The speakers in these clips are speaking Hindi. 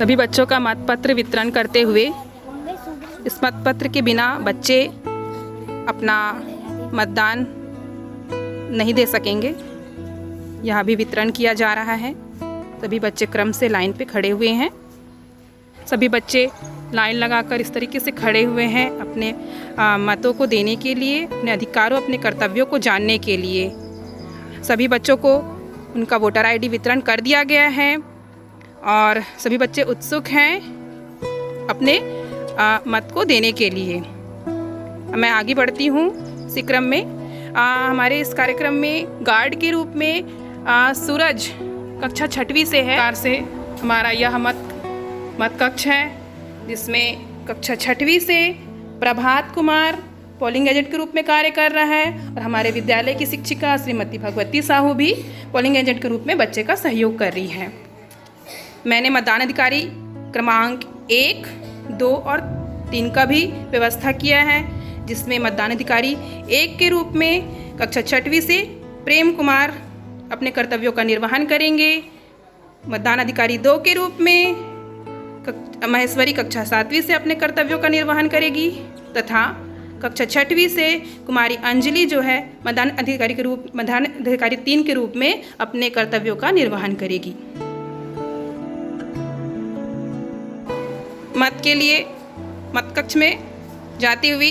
सभी बच्चों का मतपत्र वितरण करते हुए इस मतपत्र के बिना बच्चे अपना मतदान नहीं दे सकेंगे। यह भी वितरण किया जा रहा है। सभी बच्चे क्रम से लाइन पे खड़े हुए हैं। सभी बच्चे लाइन लगाकर इस तरीके से खड़े हुए हैं अपने मतों को देने के लिए, अपने अधिकारों, अपने कर्तव्यों को जानने के लिए। सभी बच्चों को उनका वोटर आईडी वितरण कर दिया गया है और सभी बच्चे उत्सुक हैं अपने मत को देने के लिए। मैं आगे बढ़ती हूँ इसी क्रम में। हमारे इस कार्यक्रम में गार्ड के रूप में सूरज कक्षा 6वीं से है। कार से हमारा यह मत कक्ष है, जिसमें कक्षा 6वीं से प्रभात कुमार पोलिंग एजेंट के रूप में कार्य कर रहा है और हमारे विद्यालय की शिक्षिका श्रीमती भगवती साहू भी पोलिंग एजेंट के रूप में बच्चे का सहयोग कर रही है। मैंने मतदान अधिकारी क्रमांक 1, 2 और 3 का भी व्यवस्था किया है, जिसमें मतदान अधिकारी 1 के रूप में कक्षा 6वीं से प्रेम कुमार अपने कर्तव्यों का निर्वहन करेंगे। मतदान अधिकारी 2 के रूप में महेश्वरी कक्षा 7वीं से अपने कर्तव्यों का निर्वहन करेगी तथा कक्षा 6वीं से कुमारी अंजलि जो है मतदान अधिकारी 3 के रूप में अपने कर्तव्यों का निर्वहन करेगी। मत के लिए मत कक्ष में जाती हुई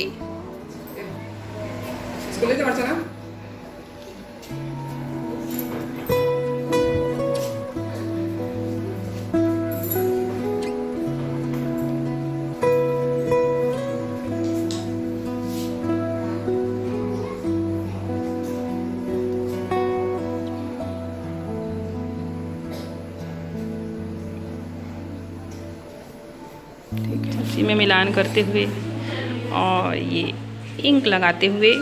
ठीक है, इसी में मिलान करते हुए और ये इंक लगाते हुए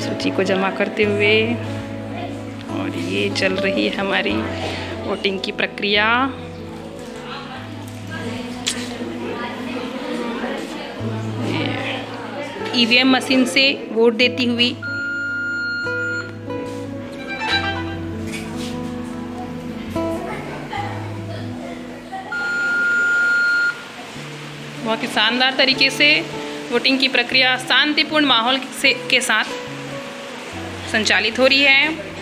सूची को जमा करते हुए, और ये चल रही है हमारी वोटिंग की प्रक्रिया। ईवीएम मशीन से वोट देती हुई बहुत ही शानदार तरीके से वोटिंग की प्रक्रिया शांतिपूर्ण माहौल के साथ संचालित हो रही है।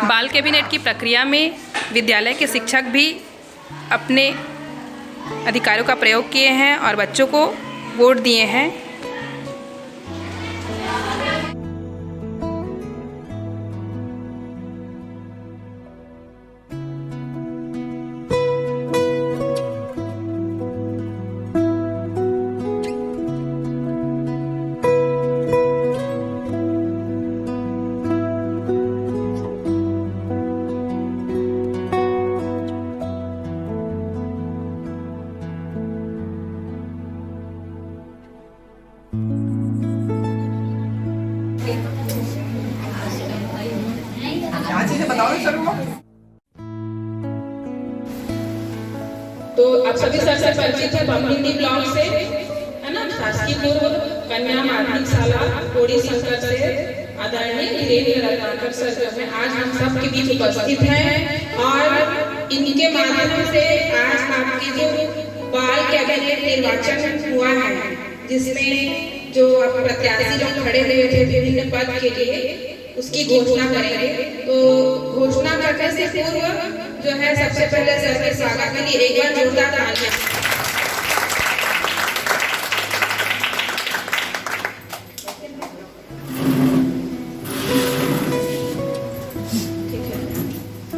बाल कैबिनेट की प्रक्रिया में विद्यालय के शिक्षक भी अपने अधिकारों का प्रयोग किए हैं और बच्चों को वोट दिए हैं। तो आप सभी सर से परिचित है बमहिंदी ब्लॉक से, है ना, शासकीय पूर्व कन्या माध्यमिक शाला कोड़ी शंकर से आदरणीय वीरेंद्र रत्नाकर सर जो है आज हम सब के बीच उपस्थित हैं और इनके माध्यम से आज आपकी जो बाल कैबिनेट निर्वाचन हुआ है, जिसमें जो प्रत्याशी लोग खड़े हुए थे विभिन्न पद के लिए, उसकी घोषणा करेंगे। तो घोषणा करने से पूर्व जो है सबसे पहले सर के स्वागत के लिए एक बार जोरदार तालियां।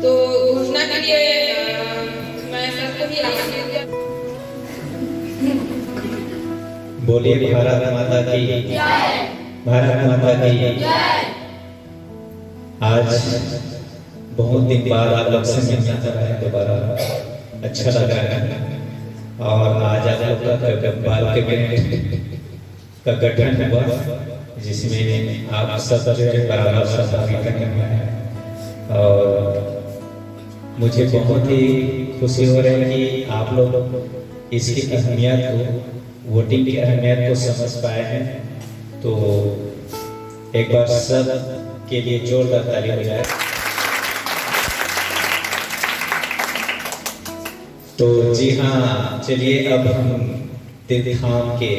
तो घोषणा के लिए मैं सबको ही आमंत्रित। बोलिए भारत माता की जय। भारत माता की जय। आज बहुत दिन बाद आप लोग से मिलना चाह रहे हैं, दोबारा अच्छा लग रहा है। और आज आप लोग का पार्लियामेंट का गठन हुआ, जिसमें आप सब बराबर सहभागिता करना है। और मुझे बहुत ही खुशी हो रही है कि आप लोग इसकी अहमियत को, वोटिंग की अहमियत को समझ पाए हैं। तो एक बार सब के लिए जोरदार ताली हो जाए। तो जी हाँ, चलिए अब हम तीर्थधाम के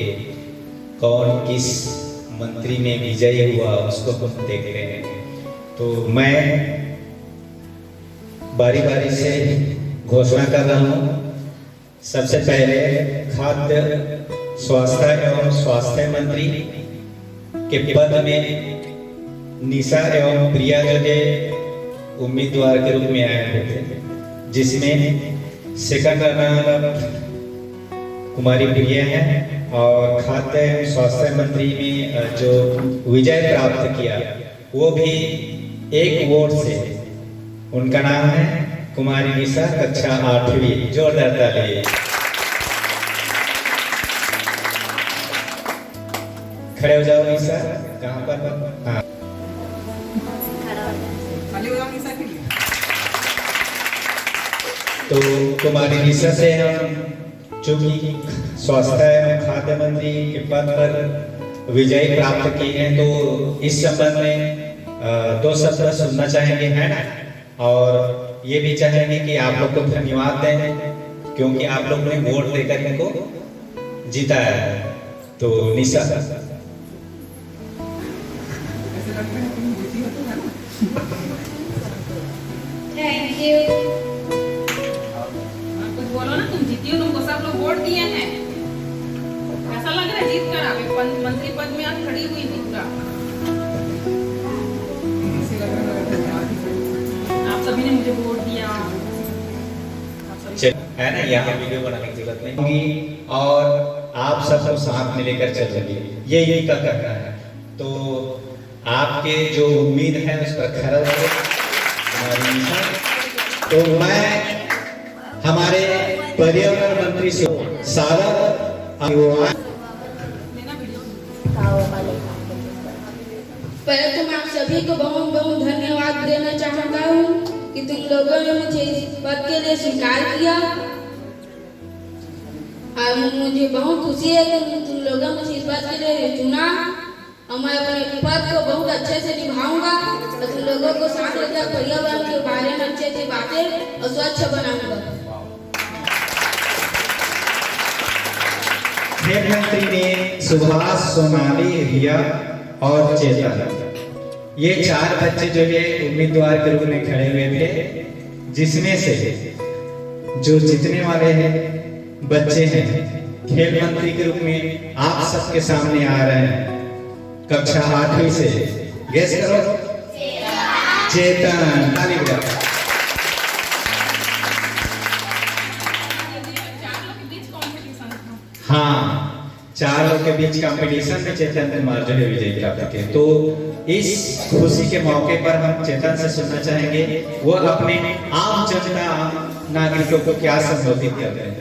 कौन किस मंत्री में विजयी हुआ उसको हम देख रहे हैं। तो मैं बारी बारी से घोषणा कर रहा हूँ। सबसे पहले खाद्य स्वास्थ्य एवं स्वास्थ्य मंत्री के पद में निशा एवं प्रिया जो है उम्मीदवार के रूप में आए हुए थे, जिसमें सेकंड रनर कुमारी प्रिया है। और खाद्य एवं स्वास्थ्य मंत्री में जो विजय प्राप्त किया वो भी एक वोट से, उनका नाम है कुमारी निशा, कक्षा 8वीं। जोरदार ताली। खड़े हो जाओ निशा। कहाँ पर? हाँ, तो कुमारी निशा से हम चूंकि स्वास्थ्य एवं खाद्य मंत्री के पद पर विजय प्राप्त किए हैं, तो इस संबंध में 2 शब्द सुनना चाहेंगे, है ना। और ये भी चाहेंगे कि आप लोग को धन्यवाद दें, क्योंकि आप लोग ने वोट देकर इनको जिताया है। तो निशा, थैंक यू। कुछ बोलो ना, तुम जीती हो, तुमको सब लोग वोट दिए हैं। कैसा लग रहा है जीत कर? आप मंत्री पद में आज खड़ी हुई थी पूरा। आप सभी ने मुझे वोट दिया है ना। यहाँ वीडियो बनाने की जरूरत नहीं होगी और आप सबको साथ में लेकर चलेंगे, यही का करना है। तो आपके जो उम्मीद है उस पर खरा उतरे हमारी निशा। तो मैं हमारे पर्यावरण मंत्री से सारा पहले तो मैं आप सभी को बहुत बहुत धन्यवाद देना चाहता हूँ कि तुम लोगों ने मुझे इस पद के लिए स्वीकार किया। और मुझे बहुत खुशी है कि तुम लोगों ने मुझे इस पद के लिए चुना। और मैं अपने पद को बहुत अच्छे से निभाऊंगा और तुम लोगों को साथ लेकर पर्यावरण के बारे में अच्छी अच्छी बातें और स्वच्छ बनाऊंगा। खेल मंत्री ने सुभाष, सोनाली, रिया और चेतन, ये 4 बच्चे जो है उम्मीदवार के रूप में खड़े हुए थे, जिसमें से जो जीतने वाले हैं बच्चे हैं खेल मंत्री के रूप में आप सबके सामने आ रहे हैं, कक्षा 8वीं से। गेस करो। चेतन। ताली बजाओ। हाँ, 4 लोग के बीच कंपटीशन में चेतन कुमार जो है विजय प्राप्त किए। तो इस खुशी के मौके पर हम चेतन से सुनना चाहेंगे वो अपने आम जनता, आम नागरिकों को क्या संबोधित करते हैं।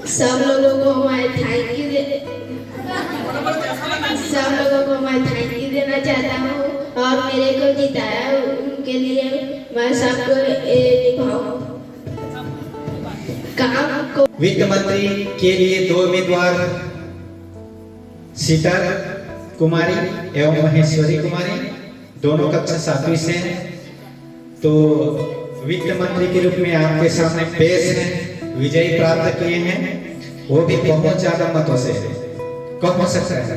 सब लोगों को मैं थैंक यू देना चाहता हूँ और मेरे को जिताया उनके लिए मैं सबको निभाऊं काम को। वित्त मंत्री के लिए 2 उम्मीदवार शीतल कुमारी एवं महेश्वरी कुमारी, दोनों कक्षा 7वीं से हैं। तो वित्त मंत्री के रूप में आपके सामने पेश है, विजयी प्राप्त किए हैं, वो भी बहुत ज्यादा मतों से। कौन हो सकता है?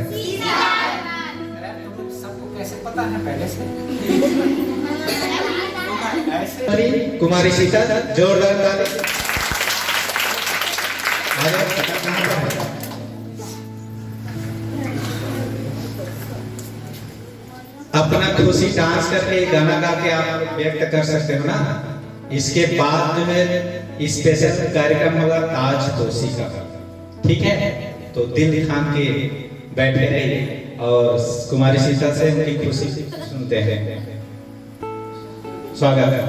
पता है पहले से। कुमारी सीता, जोरदार ताली। आ जाओ, कहाँ पर है? अपना खुशी डांस करके गाना गा के आप व्यक्त कर सकते हो ना। इसके बाद जो है स्पेशल कार्यक्रम होगा ताज तोसी का, ठीक है? तो दिल थाम के बैठे रहिए और कुमारी सीता से उनकी खुशी सुनते हैं। स्वागत है।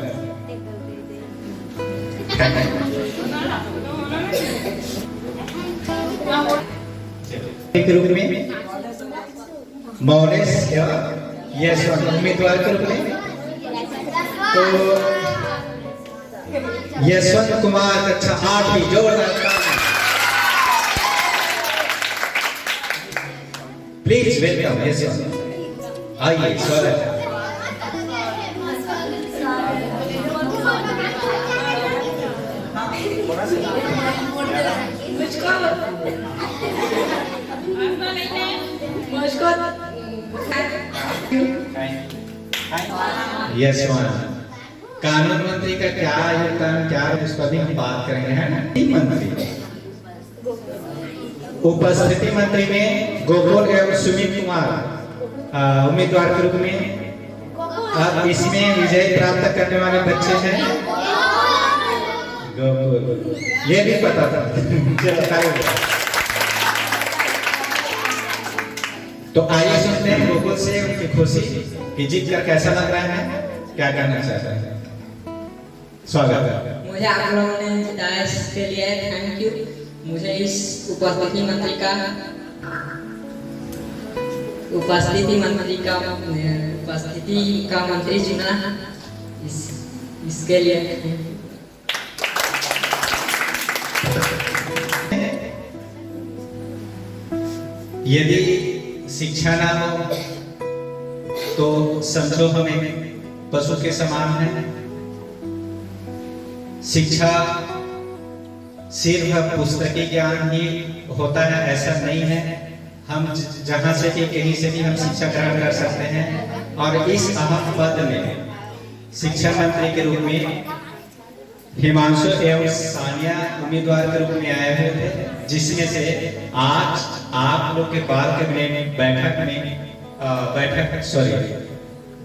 एक रूप में मौलेस यशवंत उम्मीदवार के रूप में तो यशवंत कुमार कक्षा 8वीं, जोरदार प्लीज वेलकम यशवंत, आइए स्वागत है। यशवंत, कानून मंत्री का क्या योगदान, क्या उस पर भी हम बात करेंगे, है ना? मंत्री, उपस्थिति मंत्री में गोकुल एवं सुमित कुमार उम्मीदवार के रूप में। अब इसमें विजय प्राप्त करने वाले बच्चे हैं गोकुल, ये भी पता था। तो आइए सुनते हैं गोकुल से उनकी खुशी कि जीत कर कैसा लग रहा है, क्या करना चाहता है। स्वागत है। मुझे आप लोगों ने जिताया इसके लिए थैंक यू। मुझे इस उपस्थिति मंत्री का मंत्री चुना, इसके लिए यदि शिक्षा ना हो तो समझो हमें पशु के समान है। शिक्षा सिर्फ पुस्तकीय ज्ञान ही होता है ऐसा नहीं है। हम जहां से भी कहीं से भी हम शिक्षा ग्रहण कर सकते हैं। और इस अहम पद में शिक्षा मंत्री के रूप में हिमांशु एवं सानिया उम्मीदवार के रूप में आए हुए थे, जिसमें से आज आप लोग के बाद के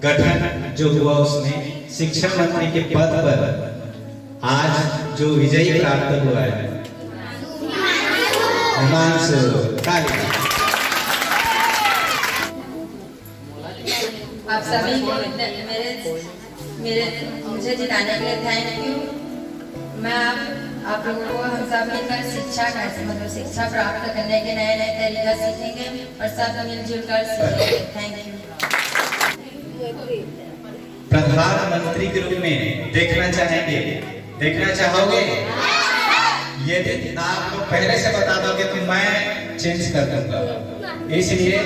गठन जो हुआ उसमें शिक्षा मंत्री के पद पर आज जो विजयी प्राप्त हुआ है हिमांशु। आप सभी को मुझे जिताने के लिए थैंक यू। मैं आप लोगों को हम सब मिलकर शिक्षा प्राप्त करने के नए नए तरीका सीखेंगे और सब मिलजुल कर सीखेंगे। Thank you. प्रधानमंत्री के रूप में देखना चाहोगे? यदि आप लोग पहले से बता दोगे तो मैं चेंज कर दूंगा, इसलिए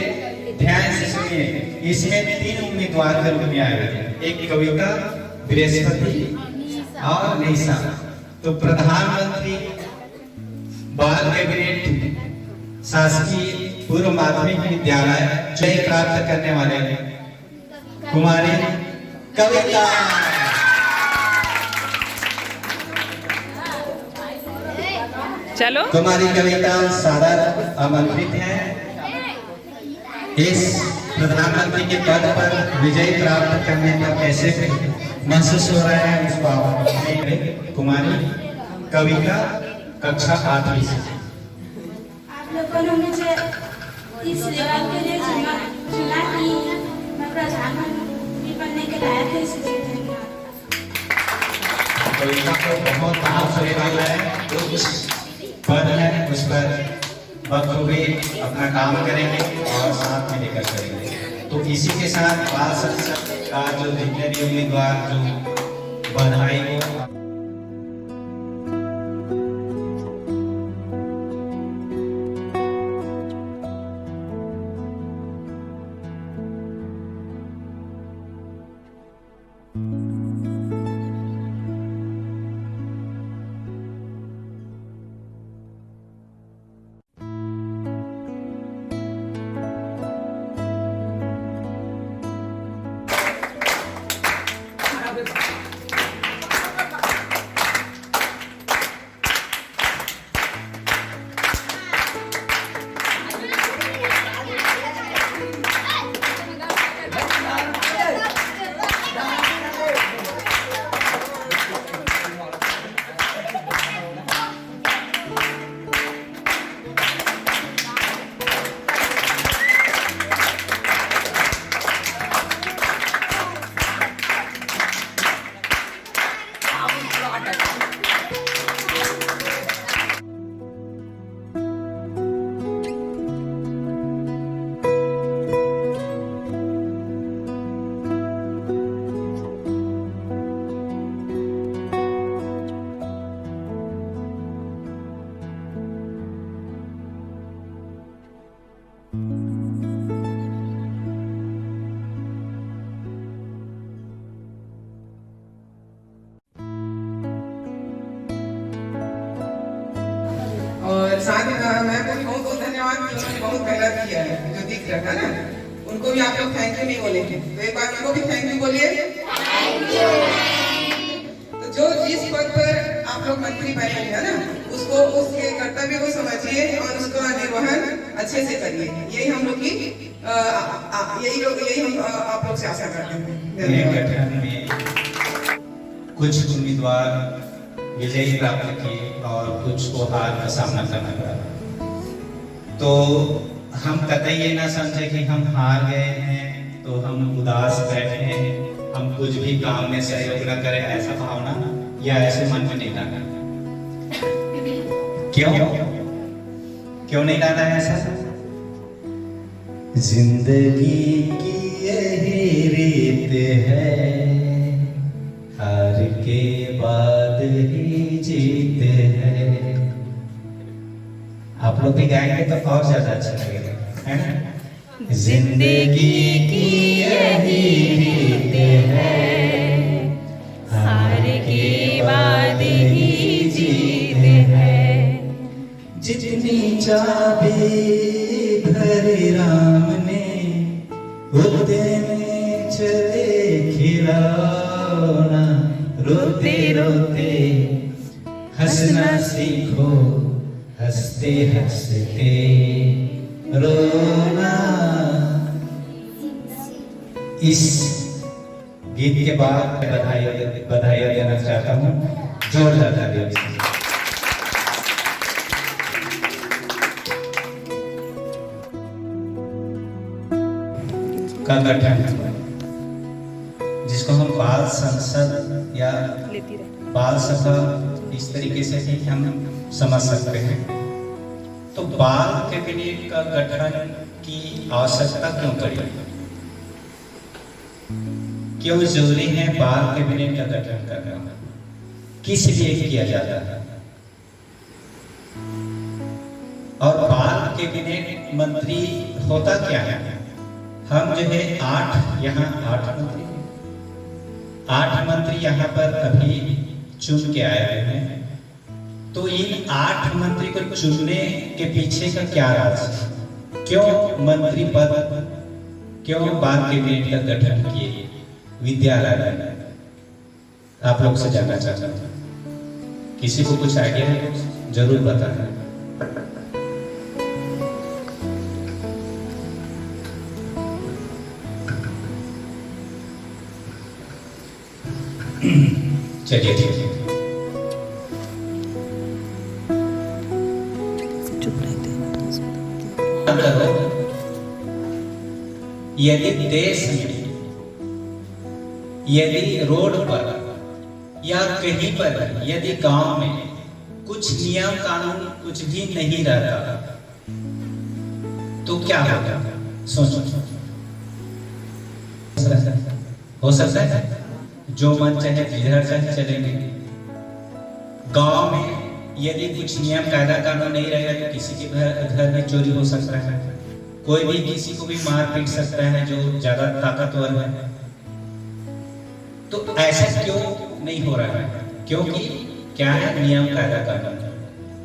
ध्यान से सुनिए। इसमें 3 उम्मीदवार के रूप में आए हुए हैं, एक कविता, बृहस्पति और निशा। तो प्रधानमंत्री बाल कैबिनेट शासकीय पूर्व माध्यमिक विद्यालय जय प्राप्त करने वाले कुमारी कविता। चलो कुमारी कविता सादर आमंत्रित है। इस प्रधानमंत्री के पद पर विजय प्राप्त करने पर कैसे महसूस हो रहा है उसको आप कुमारी कविता कक्षा 8वीं से। आप लोगों ने मुझे इस लेवल के लिए चुना कि मैं प्रधानमंत्री बनने के लायक है, इसलिए धन्यवाद। कविता को बहुत काम होने वाला है, जो उस पद है उस पर बखूबी अपना काम करेंगे और साथ में लेकर चलेंगे। तो इसी के साथ बाल संसद का जो जितने भी उम्मीदवार जो बधाई हो साथ ही मैं आपको कहूँ तो धन्यवाद कि उन्होंने बहुत मेहनत किया है, जो दिख रहा है ना, उनको भी आप लोग थैंक यू नहीं बोलेंगे, तो एक बार उनको भी थैंक यू बोलिए। तो जो जिस पद पर आप लोग मंत्री बने हैं ना, उसको उसके कर्तव्य को समझिए और उसका निर्वहन अच्छे से करिए। यही हम लोग की यही हम आप लोग से आशा करते हैं। गठन में कुछ उम्मीदवार विजयी प्राप्त किए और कुछ को हार का सामना करना पड़ा। तो हम कतई ये ना समझे कि हम हार गए हैं तो हम उदास बैठे हैं, हम कुछ भी काम में सहयोग न करें, ऐसा भावना या ऐसे मन में नहीं लाना। क्यों नहीं लाना है ऐसा? जिंदगी की यही रीत है, हार के बाद ही जीत है। आप लोग भी गाएंगे तो और ज्यादा अच्छा लगेगा, है ना? जिंदगी की यही रीत है, हार के बाद ही जीत है। जितनी चाबी भरे राम ने, उतने चले खिलौना। रोते रोते हंसना सीखो, हंसते हंसते रोना। इस गीत के बाद बधाई देना चाहता हूँ, जोरदार तालियों से। का गठन, जिसको हम बाल संसद या बाल सभा इस तरीके से ही हम समझ सकते हैं। तो बाल कैबिनेट का गठन की आवश्यकता क्यों पड़ी? क्यों जरूरी है बाल कैबिनेट का गठन करना? किस लिए किया जाता है? और बाल कैबिनेट मंत्री होता क्या है? हम जो है 8 मंत्री यहाँ पर अभी चुन के आए हुए हैं। तो इन 8 मंत्री को चुनने के पीछे का क्या राज है? क्यों मंत्री पद, क्यों बाल कैबिनेट का गठन किए विद्यालय में? आप लोग से जानना चाहता हूँ। किसी को कुछ आइडिया है जरूर बताना। चलिए ठीक है, यदि देश में, यदि रोड पर या कहीं पर, यदि गांव में कुछ नियम कानून कुछ भी नहीं रहता तो क्या होगा? सोचो। हो सकता है जो मन चाहे जिधर चाहे चलेंगे। गांव में यदि कुछ नियम कायदा कानून नहीं रहेगा तो किसी के घर में चोरी हो सकता है, कोई भी किसी को भी मार पीट सकता है जो ज्यादा ताकतवर है। तो ऐसा क्यों नहीं हो रहा है? क्योंकि क्या है, नियम कायदा कानून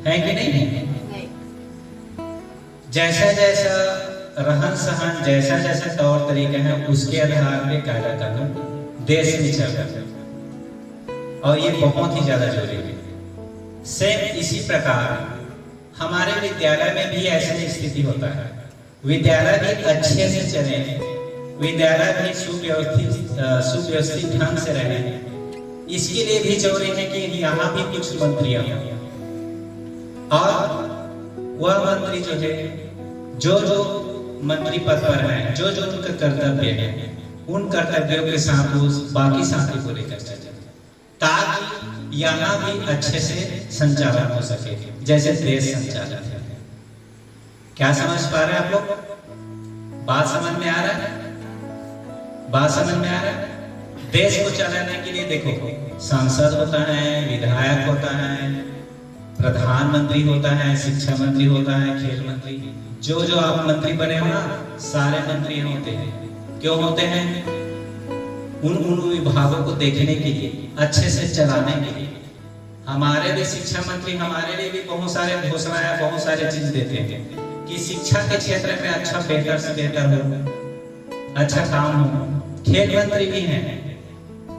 है कि नहीं है? जैसा जैसा रहन सहन, जैसा जैसा तौर तरीका है, उसके आधार पे कायदा कानून देश में चल रहा है और ये बहुत ही ज्यादा जरूरी है। सेम इसी प्रकार हमारे विद्यालय में भी ऐसी स्थिति होता है। विद्यालय भी अच्छे से चले, विद्यालय भी सुव्यवस्थित ढंग से रहे, इसके लिए भी जरूरी है कि यहाँ भी कुछ मंत्रियां और वह मंत्री जो है, जो मंत्री पद पर है, जो उनका कर्तव्य है, उन कर्तव्यों के साथ बाकी साथी को लेकर चले, ताकि यहाँ भी अच्छे से संचालन हो सके, जैसे देश संचालन है। क्या समझ पा रहे हैं आप लोग? बात समझ में आ रहा है? बात समझ में आ रहा है? देश को चलाने के लिए देखो, सांसद होता है, विधायक होता है, प्रधानमंत्री होता है, शिक्षा मंत्री होता है, खेल मंत्री, जो आप मंत्री बने हो ना, सारे मंत्री होते हैं। क्यों होते हैं? उन विभागों को देखने के लिए, अच्छे से चलाने के लिए, हमारे भी शिक्षा मंत्री हमारे लिए भी बहुत सारे घोषणाएं, बहुत सारे चीज देते हैं कि शिक्षा के क्षेत्र में अच्छा बेहतर से बेहतर हो, अच्छा काम हो। खेल मंत्री भी हैं,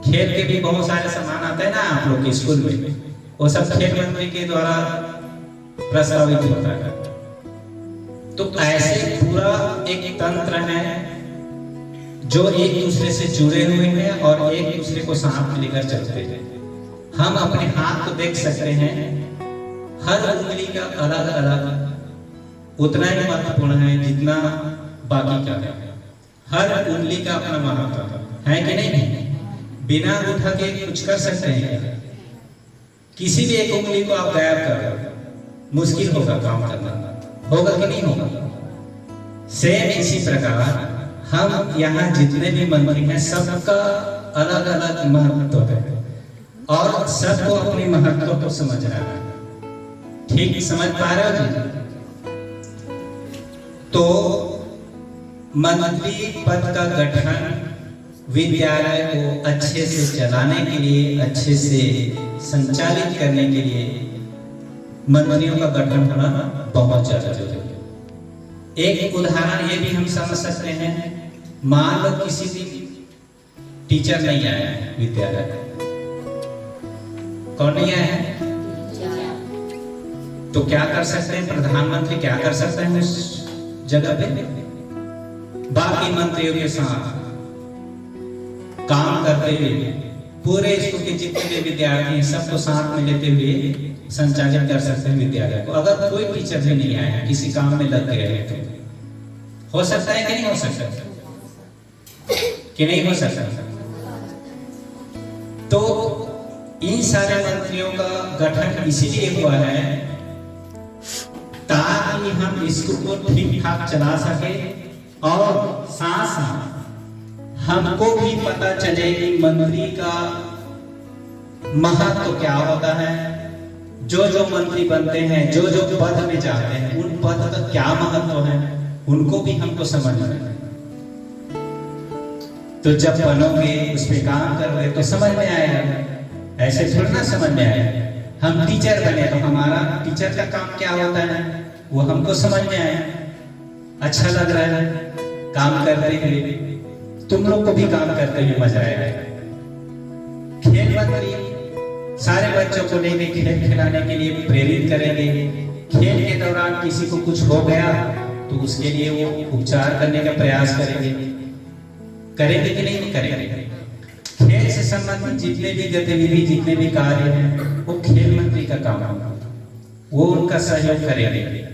खेल के भी बहुत सारे सामान आते हैं ना आप लोग के स्कूल में, वो सब खेल मंत्री के द्वारा प्रस्तावित होता है। तो ऐसे पूरा एक तंत्र है जो एक दूसरे से जुड़े हुए हैं और एक दूसरे को साथ में लेकर चलते हैं। हम अपने हाथ को देख सकते हैं, हर उंगली का अलग अलग उतना ही महत्वपूर्ण है जितना बाकी का है। हर उंगली का अपना महत्व है कि नहीं? बिना उठा के कुछ कर सकते हैं? किसी भी एक उंगली को आप गायब कर मुश्किल होगा काम करना, होगा कि नहीं होगा? सेम इसी प्रकार हम यहाँ जितने भी मंत्री हैं सबका अलग अलग महत्व है और सबको अपने महत्व को समझना है। ठीक समझ पा रहे हो जी? तो मंत्री पद का गठन विद्यालय को अच्छे से चलाने के लिए, अच्छे से संचालित करने के लिए मंत्रियों का गठन होना बहुत ज्यादा जरूरी है। एक उदाहरण ये भी हम समझ सकते हैं, मान लो किसी भी टीचर नहीं आया है विद्यालय, कौन नहीं आया है? तो क्या कर सकते हैं? प्रधानमंत्री क्या कर सकते हैं उस जगह पे? बाकी मंत्रियों के साथ काम करते हुए पूरे स्कूल के जितने भी विद्यार्थी हैं सबको साथ में लेते हुए संचालित कर सकते हैं विद्यालय को। अगर कोई टीचर भी नहीं आया है, किसी काम में लग गए हैं, तो हो सकता है कि नहीं हो सकता? कि नहीं हो सकता? तो इन सारे मंत्रियों का गठन इसीलिए हुआ है ताकि हम स्कूल को ठीक ठाक चला सके और साथ साथ हमको भी पता चले कि मंत्री का महत्व क्या होता है। जो जो मंत्री बनते हैं, जो जो पद में जाते हैं, उन पद का क्या महत्व है, उनको भी हमको समझना है। तो जब बनोगे, उस पे काम करोगे तो समझ में आएगा, ऐसे थोड़ा ना समझ में आएगा। हम टीचर बने तो हमारा टीचर का काम क्या होता है वो हमको समझ में आया, अच्छा लग रहा है काम करते हुए, तुम लोग को भी काम करते हुए मजा आएगा। खेल मंत्री सारे बच्चों को नई नई खेल खिलाने के लिए प्रेरित करेंगे। खेल के दौरान किसी को कुछ हो गया तो उसके लिए वो उपचार करने का प्रयास करेंगे, करेंगे कि नहीं करेंगे? खेल से संबंधित जितने भी गतिविधि, जितने भी कार्य हैं, वो खेल मंत्री का काम होगा, वो उनका सहयोग करेंगे।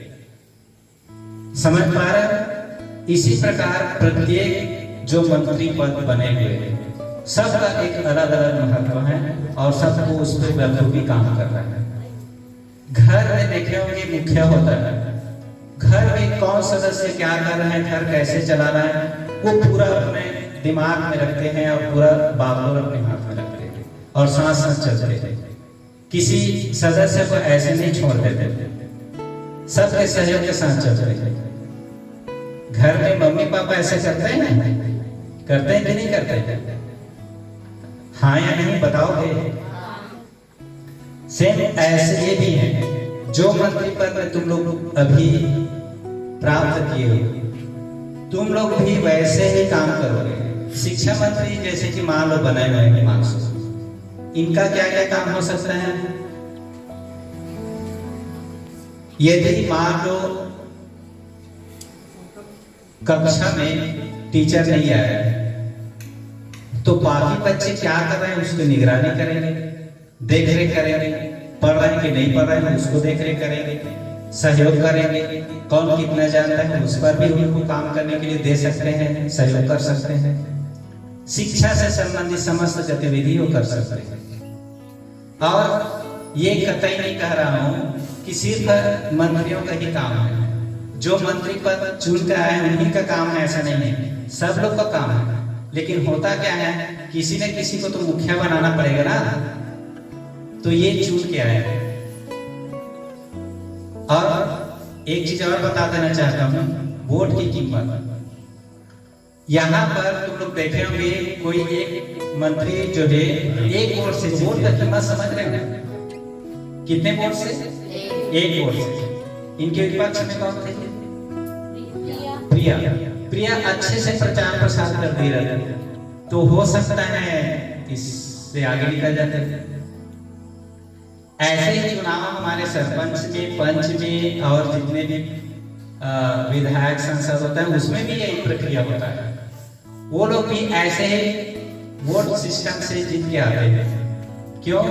समझ पा रहे? इसी प्रकार प्रत्येक जो मंत्री पद बने हुए हैं सबका एक अलग अलग महत्व है और सबको उस पर बखूबी काम करना है। घर में देखे होंगे मुखिया होता है, घर में कौन सदस्य क्या कर रहे हैं, घर कैसे चला रहा है, वो पूरा अपने दिमाग में रखते हैं और पूरा बागडोर अपने हाथ में रखते हैं और साथ साथ चलते हैं। किसी सदस्य को ऐसे नहीं छोड़ देते, सबके सहयोग के साथ चलते हैं। घर में मम्मी पापा ऐसे करते हैं ना, करते हैं कि नहीं करते? हाँ या नहीं बताओगे? सेम ऐसे ये भी है, जो मंत्री पद में तुम लोग अभी प्राप्त किए हो, तुम लोग भी वैसे ही काम करोगे। शिक्षा मंत्री जैसे कि मान लो बनाए हुए हैं मार्क्स, इनका क्या क्या काम हो सकता है? यदि मान लो कक्षा में टीचर नहीं आया है तो बाकी बच्चे क्या कर रहे हैं उसकी निगरानी करेंगे, देख रेख करेंगे, पढ़ रहे हैं कि नहीं पढ़ रहे हैं उसको देख रेख करेंगे, सहयोग करेंगे। कौन कितना जानता है उस पर भी उनको काम करने के लिए दे सकते हैं, सहयोग कर सकते हैं। शिक्षा से संबंधित समस्त गतिविधि वो कर सकते हैं। और ये कतई नहीं कह रहा हूँ कि सिर्फ मंत्रियों का ही काम है, जो मंत्री पद चुन कर आए उन्हीं का काम है, ऐसा नहीं है, सब लोग का काम है। लेकिन होता क्या है, किसी न किसी को तो मुखिया बनाना पड़ेगा ना, तो ये चुन के आए। और एक चीज और बता देना चाहता हूँ, वोट की कीमत। यहाँ पर तुम लोग देखे होंगे कोई एक मंत्री जो है एक वोट से, वोट का कीमत समझ रहे हो? कितने वोट से? एक वोट से। इनके विपक्ष में कौन थे? प्रिया। प्रिया अच्छे से प्रचार प्रसार कर दे रहे थे, तो हो सकता है इससे आगे निकल जाते थे। ऐसे ही चुनाव हमारे सरपंच में, पंच में और जितने भी विधायक सांसद होता है उसमें भी यही प्रक्रिया होता है। वो लोग भी ऐसे ही वोट सिस्टम से जीत के आते हैं। क्यों?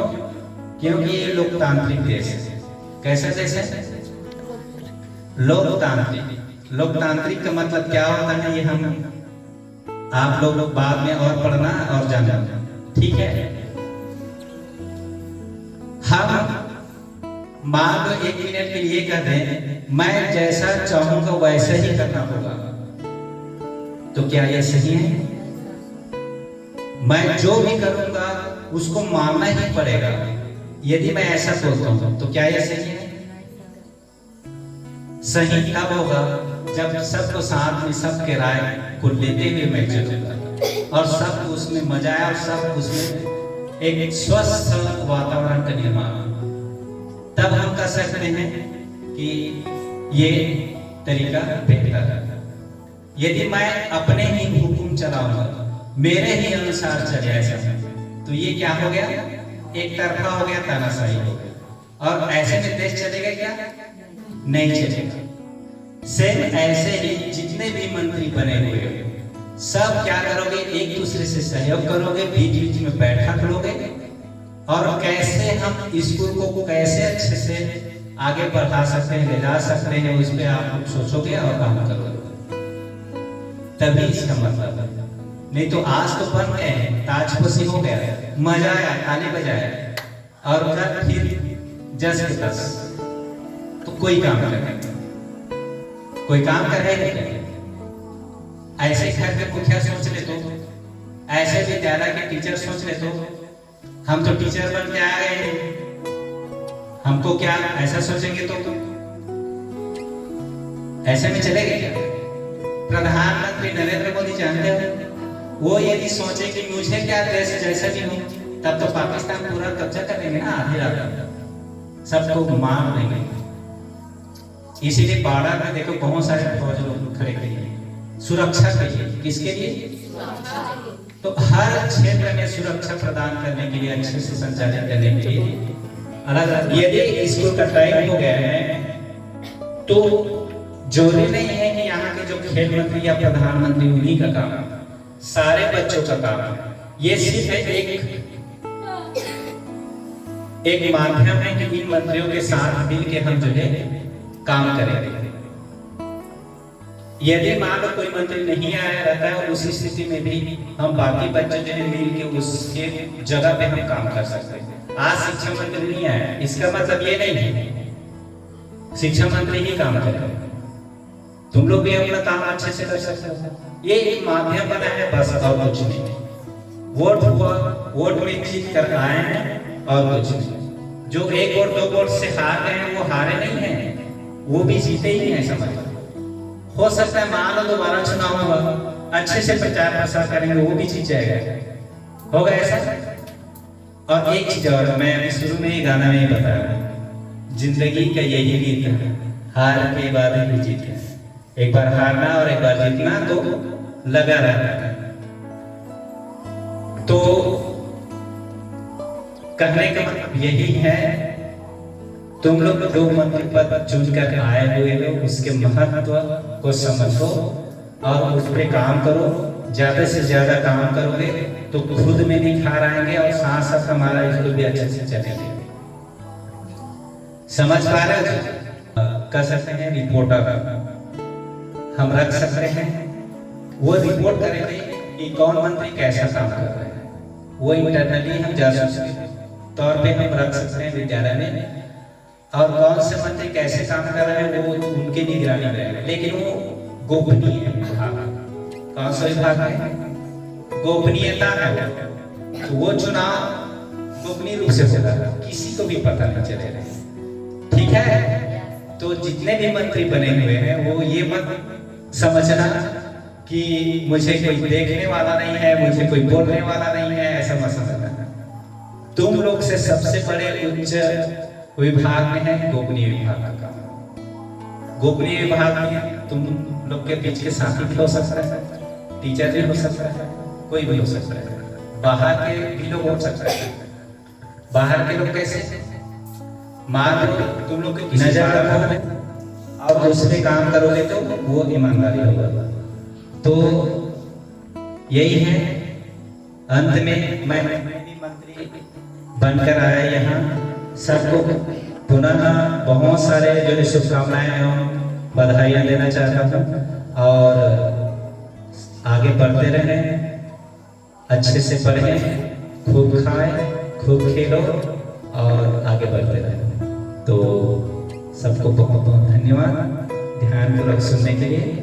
क्योंकि ये लोकतांत्रिक देश है। कैसा देश है? लोकतांत्रिक। लोकतांत्रिक का मतलब क्या होता है, ये हम आप लोग बाद में और पढ़ना और जानना, ठीक है? हम मान लो 1 मिनट के लिए कहते हैं मैं जैसा चाहूंगा वैसा ही करना होगा, तो क्या यह सही है? मैं जो भी करूंगा उसको मानना ही पड़ेगा। यदि मैं ऐसा बोलता हूं तो क्या यह सही है? सही तब होगा जब सबको साथ में सबके राय को लेते हुए मैं चलूंगा और सब उसमें मजा आए और सब उसमें एक स्वस्थ वातावरण का निर्माण, तब हम कह सकते हैं कि ये तरीका बेहतर है। यदि मैं अपने ही हुक्म चलाऊंगा, मेरे ही अनुसार चले ऐसा, तो ये क्या हो गया? एक तरफा हो गया, तानाशाही हो गया। और ऐसे में देश चलेगा क्या? नहीं चलेगा। सेम ऐसे ही जितने भी मंत्री बने हुए हो, सब क्या करोगे? एक दूसरे से सहयोग करोगे, बीच बीच में बैठक लोगे और कैसे हम स्कूल को कैसे अच्छे से आगे बढ़ा सकते हैं, ले जा सकते हैं, उस पर आप लोग सोचोगे और काम करोगे, तभी इसका मतलब है। नहीं तो आज तो बन गए हैं, ताजपोशी हो गया, मजा आया, ताली बजाया और कल फिर जस के तस, तो कोई काम करेगा? कोई काम करेगा क्या? ऐसे घर के मुखिया सोच ले तो, ऐसे विद्यालय के टीचर सोच ले तो, हम तो टीचर बन के आ गए हैं, हमको क्या ऐसा सोचेंगे तो ऐसे में चलेगा क्या? प्रधानमंत्री नरेंद्र मोदी जानते हो, वो यदि सोचे कि मुझे क्या देश जैसा भी हो, तब तो पाकिस्तान पूरा कब्जा कर लेंगे ना, आधी रात सबको मार लेंगे। इसीलिए बाड़ा में देखो बहुत सारे फौज लोग खड़े किए सुरक्षा के लिए। किसके लिए? तो हर क्षेत्र में सुरक्षा प्रदान करने के लिए, अच्छे से संचालन करने के लिए अलग अलग। यदि स्कूल का टाइम हो गया है तो जरूरी नहीं है कि यहाँ के जो खेल मंत्री या प्रधानमंत्री उन्हीं का काम है, सारे बच्चों का काम है। ये सिर्फ एक माध्यम है कि इन मंत्रियों के साथ मिल के हम जो है काम करेंगे। यदि मान लो कोई मंत्री नहीं आया रहता है, और उसी स्थिति में भी हम बाकी बच्चे जो है मिल के उसके जगह पे हम काम कर सकते हैं। आज शिक्षा मंत्री नहीं आया, इसका मतलब ये नहीं है शिक्षा मंत्री ही काम करेगा, तुम लोग भी अपना काम अच्छे से कर सकते हो। ये एक माध्यम बना है बस, और कुछ नहीं। वोट हुआ, वोट में जीत कर आए हैं और कुछ नहीं। जो 1 वोट 2 वोट से हार गए हैं वो हारे नहीं हैं, वो भी जीते ही हैं, समझ। हो सकता है मान लो दोबारा चुनाव होगा, अच्छे से प्रचार प्रसार करेंगे, वो भी जीत जाएगा। होगा ऐसा? और एक चीज और, मैं अभी शुरू में ही गाना में ही बताया, जिंदगी का यही गीत है, हार के बाद ही जीत। एक बार हारना और एक बार जीतना तो लगा रहता है। तो कहने का मतलब यही है, तुम लोग जो मंत्री पद चुनकर आए हुए हो उसके महत्व को समझो और उस पर काम करो। ज्यादा से ज्यादा काम करोगे तो खुद में निखार आएंगे और साथ साथ हमारा स्कूल भी अच्छे से चलेगा। समझ पा रहे हो? कर सकते हैं रिपोर्टर हम रख सकते हैं, वो रिपोर्ट करेंगे कि कौन मंत्री कैसा काम कर रहे हैं, वो इंटरनली हम जासूस के तौर पे हम रख सकते हैं विद्यालय में, और कौन से मंत्री कैसे काम कर रहे हैं वो उनकी निगरानी में रहेगा। लेकिन वो गोपनीय विभाग, कौन सा विभाग है? गोपनीयता है। तो वो चुनाव गोपनीय रूप से होगा, किसी को भी पता नहीं चलेगा, ठीक है? तो जितने भी मंत्री बने हुए हैं वो ये मत समझना कि मुझे कोई देखने वाला नहीं है, मुझे कोई बोलने वाला नहीं है, ऐसा मत समझना। तुम लोग से सबसे बड़े उच्च विभाग में है गोपनीय विभाग का काम। गोपनीय विभाग में तुम लोग के बीच के साथी भी हो सकता है, टीचर भी हो सकता है, कोई भी हो सकता है, बाहर के भी लोग हो सकता है। बाहर के लोग कैसे? मान लो तुम लोग के नजर रखोगे और दूसरे काम करोगे तो वो ईमानदारी होगा। तो यही है, अंत में मैं मंत्री बनकर आया यहाँ, सबको पुनः बहुत सारे जो है शुभकामनाएं एवं बधाइयाँ देना चाहता हूँ। और आगे बढ़ते रहें, अच्छे से पढ़ें, खूब खाएं, खूब खेलो और आगे बढ़ते रहें। तो सबको बहुत बहुत धन्यवाद ध्यानपूर्वक सुनने के लिए।